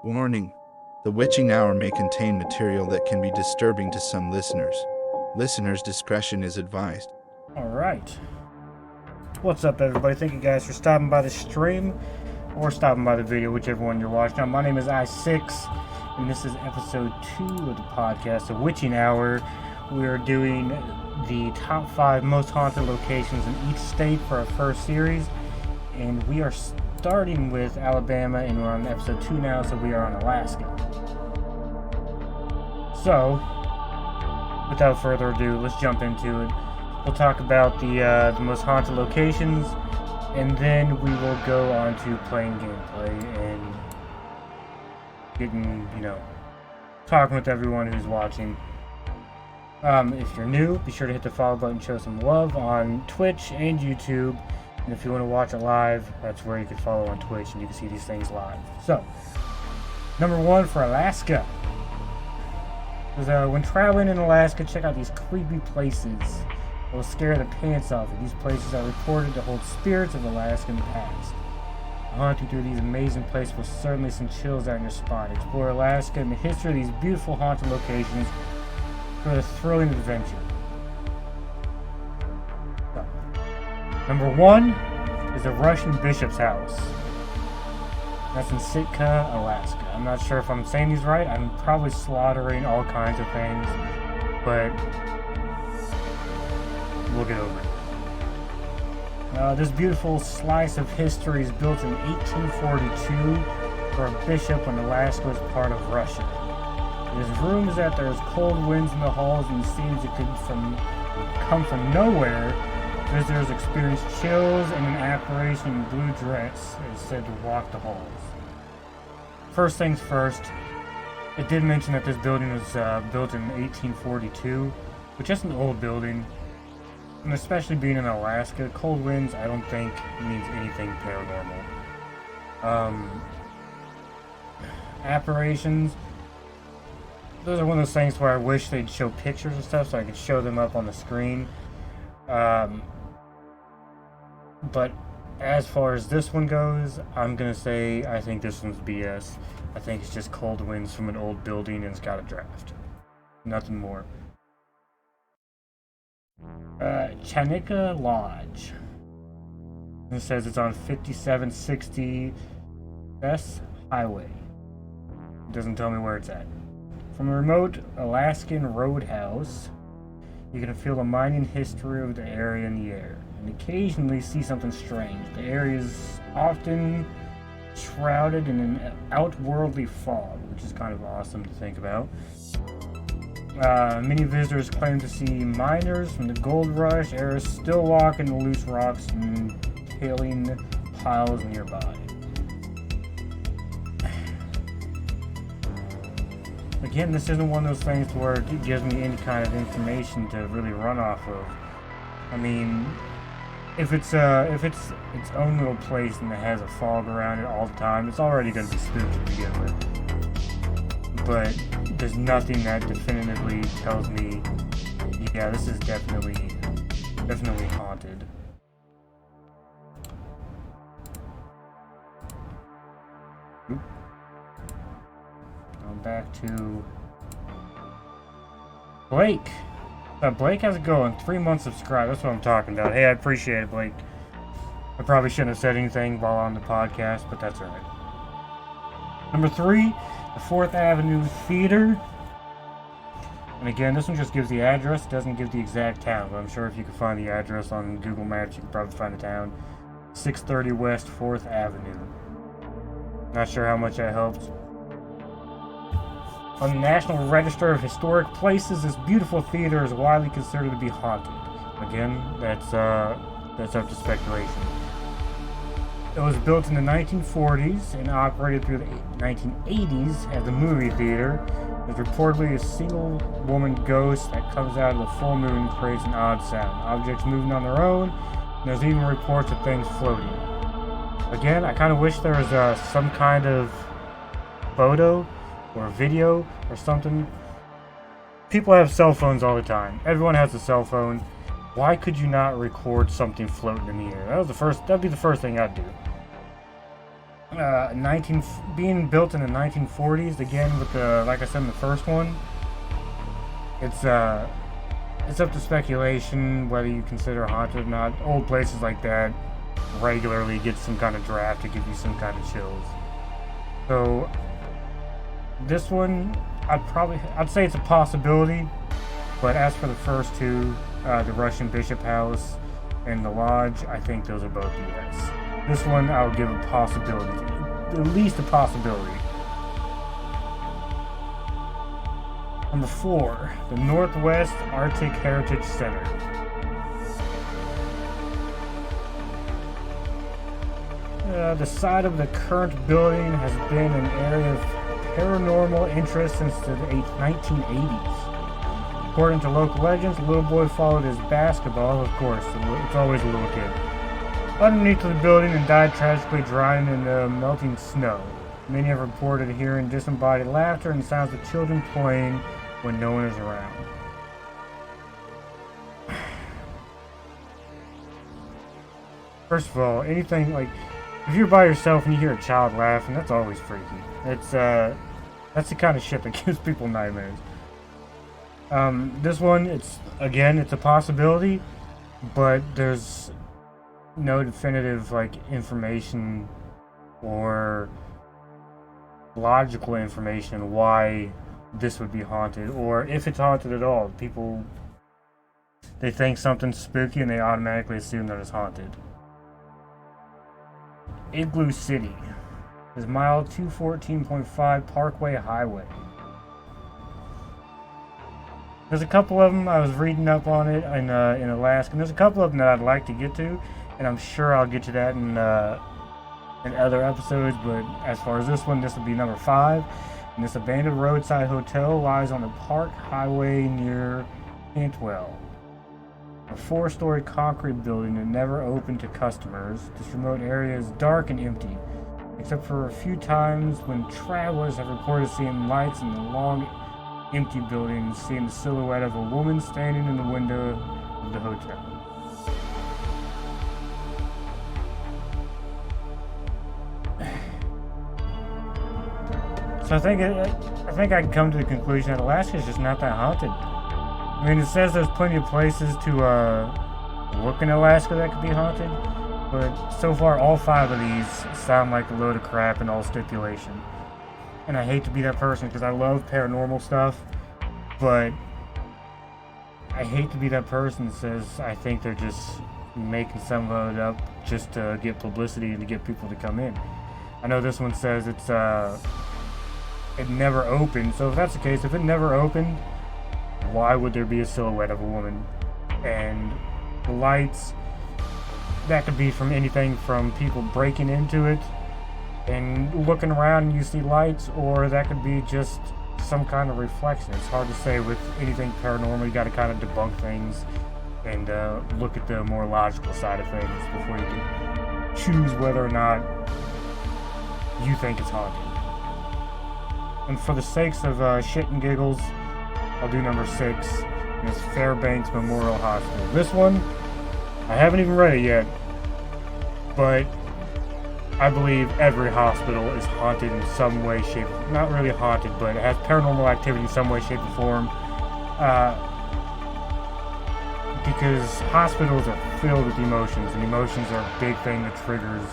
Warning: the witching hour may contain material that can be disturbing to some listeners. Listeners' discretion is advised. Alright. What's up, everybody? Thank you guys for stopping by the stream or stopping by the video, whichever one you're watching. Now, my name is I6, and this is episode 2 of the podcast, The Witching Hour. We are doing the top 5 most haunted locations in each state for our first series, and we are starting with Alabama, and we're on episode 2 now, so we are on Alaska. So, without further ado, let's jump into it. We'll talk about the most haunted locations, and then we will go on to playing gameplay and getting, talking with everyone who's watching. If you're new, be sure to hit the follow button, show some love on Twitch and YouTube. And if you want to watch it live, that's where you can follow on Twitch and you can see these things live. So, number 1 for Alaska. When traveling in Alaska, check out these creepy places that will scare the pants off you. These places are reported to hold spirits of Alaska in the past. Haunting through these amazing places will certainly send chills down your spine. Explore Alaska and the history of these beautiful haunted locations for a thrilling adventure. So, number 1 is the Russian Bishop's House. That's in Sitka, Alaska. I'm not sure if I'm saying these right. I'm probably slaughtering all kinds of things, but we'll get over it. This beautiful slice of history is built in 1842 for a bishop when Alaska was part of Russia. There's rumors that there's cold winds in the halls, and it seems it could come from nowhere. Visitors experience chills, and an apparition in blue dress is said to walk the halls. First things first, it did mention that this building was built in 1842, which is an old building, and especially being in Alaska, cold winds I don't think means anything paranormal. Apparitions, those are one of those things where I wish they'd show pictures and stuff so I could show them up on the screen. But as far as this one goes, I'm gonna say I think this one's BS. I think it's just cold winds from an old building and it's got a draft. Nothing more. Chanika Lodge. It says it's on 5760 S Highway. It doesn't tell me where it's at. From a remote Alaskan roadhouse, you can feel the mining history of the area in the air, and occasionally see something strange. The area is often shrouded in an outworldly fog, which is kind of awesome to think about. Many visitors claim to see miners from the gold rush era still walking the loose rocks and tailing piles nearby. Again, this isn't one of those things where it gives me any kind of information to really run off of. I mean, if it's its own little place and it has a fog around it all the time, it's already going to be spooky to begin with. But there's nothing that definitively tells me, yeah, this is definitely haunted. Oop. Back to Blake. Blake, how's it going? 3 months subscribed. That's what I'm talking about. Hey, I appreciate it, Blake. I probably shouldn't have said anything while on the podcast, but that's alright. Number 3, the 4th Avenue Theater. And again, this one just gives the address. It doesn't give the exact town, but I'm sure if you can find the address on Google Maps, you can probably find the town. 630 West 4th Avenue. Not sure how much that helps. On the National Register of Historic Places, this beautiful theater is widely considered to be haunted. Again, that's up to speculation. It was built in the 1940s and operated through the 1980s as a movie theater. There's reportedly a single woman ghost that comes out of the full moon and creates an odd sound. Objects moving on their own, and there's even reports of things floating. Again, I kind of wish there was some kind of photo or video or something. People have cell phones all the time. Everyone has a cell phone. Why could you not record something floating in the air? That'd be the first thing I'd do. being built in the 1940s, again with the, like I said in the first one, it's up to speculation whether you consider haunted or not. Old places like that regularly get some kind of draft to give you some kind of chills. So this one, I'd say it's a possibility, but as for the first two, the Russian Bishop House and the Lodge, I think those are both BS. This one I'll give a possibility to. At least a possibility. Number 4, the Northwest Arctic Heritage Center. The site of the current building has been an area of paranormal interest since the 1980s. According to local legends, the little boy followed his basketball, of course, it's always a little kid, underneath the building and died tragically drowning in the melting snow. Many have reported hearing disembodied laughter and sounds of children playing when no one is around. First of all, anything like, if you're by yourself and you hear a child laughing, that's always freaky. That's the kind of shit that gives people nightmares. This one, it's a possibility, but there's no definitive information or logical information why this would be haunted, or if it's haunted at all. People, they think something's spooky and they automatically assume that it's haunted. Igloo City is mile 214.5 Parkway Highway. There's a couple of them, I was reading up on it in Alaska, and there's a couple of them that I'd like to get to, and I'm sure I'll get to that in other episodes, but as far as this one, this will be number 5. And this abandoned roadside hotel lies on the Park Highway near Cantwell. A 4-story concrete building that never opened to customers. This remote area is dark and empty, except for a few times when travelers have reported seeing lights in the long, empty building, seeing the silhouette of a woman standing in the window of the hotel. So I think I can come to the conclusion that Alaska is just not that haunted. I mean, it says there's plenty of places to look in Alaska that could be haunted, but so far all 5 of these sound like a load of crap and all stipulation. And I hate to be that person because I love paranormal stuff, but I hate to be that person that says I think they're just making some of it up just to get publicity and to get people to come in. I know this one says it never opened, so if that's the case, if it never opened, why would there be a silhouette of a woman? And the lights, that could be from anything from people breaking into it and looking around and you see lights, or that could be just some kind of reflection. It's hard to say with anything paranormal. You got to kind of debunk things and look at the more logical side of things before you can choose whether or not you think it's haunted. And for the sakes of shit and giggles, I'll do number 6, and it's Fairbanks Memorial Hospital. This one, I haven't even read it yet, but I believe every hospital is haunted in some way, shape, not really haunted, but it has paranormal activity in some way, shape, or form. Because hospitals are filled with emotions, and emotions are a big thing that triggers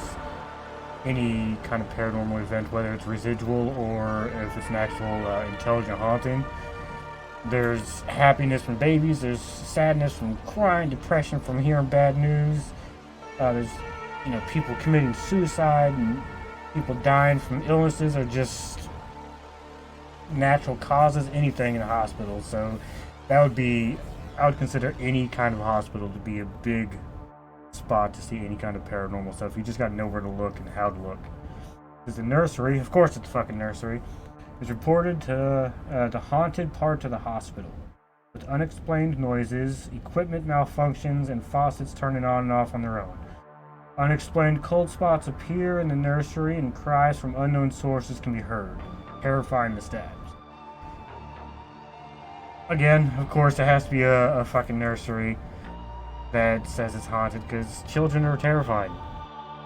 any kind of paranormal event, whether it's residual or if it's an actual intelligent haunting. There's happiness from babies, there's sadness from crying, depression from hearing bad news, there's people committing suicide and people dying from illnesses or just natural causes, anything in a hospital. So I would consider any kind of hospital to be a big spot to see any kind of paranormal stuff. You just gotta know where to look and how to look. There's the nursery, of course it's a fucking nursery, is reported to the haunted part of the hospital, with unexplained noises, equipment malfunctions, and faucets turning on and off on their own. Unexplained cold spots appear in the nursery and cries from unknown sources can be heard, terrifying the staff. Again, of course, it has to be a fucking nursery that says it's haunted, because children are terrified.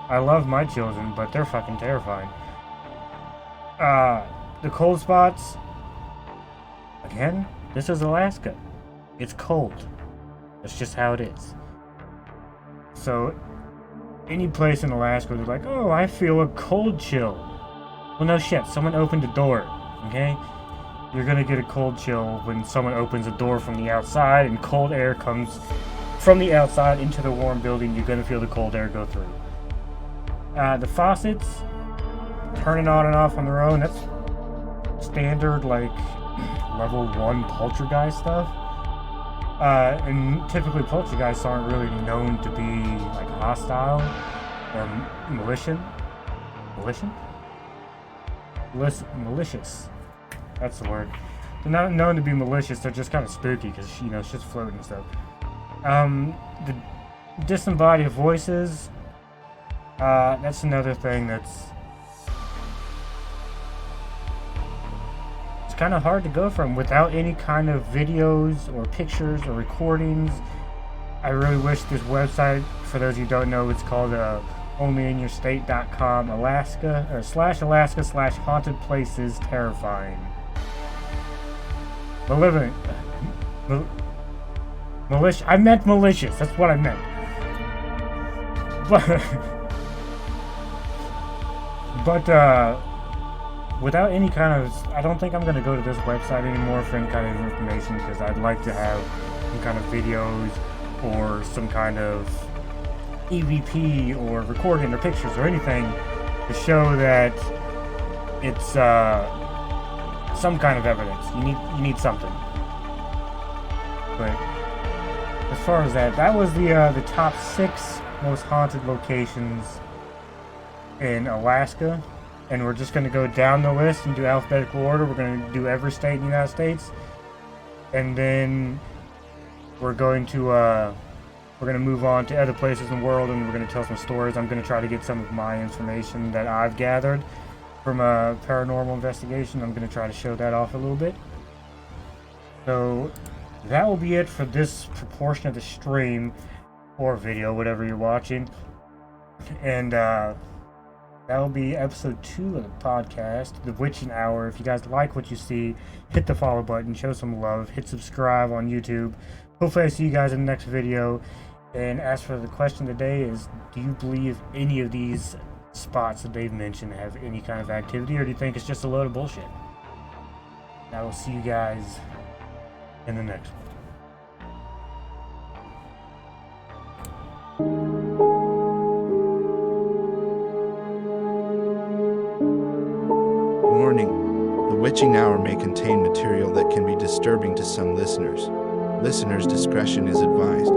I love my children, but they're fucking terrifying. The cold spots. Again, this is Alaska. It's cold. That's just how it is. So, any place in Alaska, they're like, oh, I feel a cold chill. Well, no shit. Someone opened a door. Okay? You're gonna get a cold chill when someone opens a door from the outside and cold air comes from the outside into the warm building. You're gonna feel the cold air go through. The faucets, turning on and off on their own, that's standard, like, level 1 poltergeist stuff. And typically poltergeists aren't really known to be, like, hostile or malicious. Malicious. That's the word. They're not known to be malicious, they're just kind of spooky because, shit's floating and stuff. The disembodied voices, that's another thing it's kind of hard to go from without any kind of videos or pictures or recordings. I really wish this website, for those of you who don't know, it's called onlyinyourstate.com, Alaska, or /Alaska/haunted places terrifying. Malicious. I meant malicious. That's what I meant. But without any kind of, I don't think I'm gonna go to this website anymore for any kind of information because I'd like to have some kind of videos or some kind of EVP or recording or pictures or anything to show that it's some kind of evidence. You need something. But as far as that was the top 6 most haunted locations in Alaska, and we're just going to go down the list and do alphabetical order. We're going to do every state in the United States, and then we're going to move on to other places in the world, and we're going to tell some stories. I'm going to try to get some of my information that I've gathered from a paranormal investigation. I'm going to try to show that off a little bit. So that will be it for this proportion of the stream or video, whatever you're watching. And that will be episode 2 of the podcast, The Witching Hour. If you guys like what you see, hit the follow button, show some love, hit subscribe on YouTube. Hopefully I see you guys in the next video. And as for the question today is, do you believe any of these spots that they've mentioned have any kind of activity, or do you think it's just a load of bullshit? I will see you guys in the next one. Warning: the witching hour may contain material that can be disturbing to some listeners. Listeners' discretion is advised.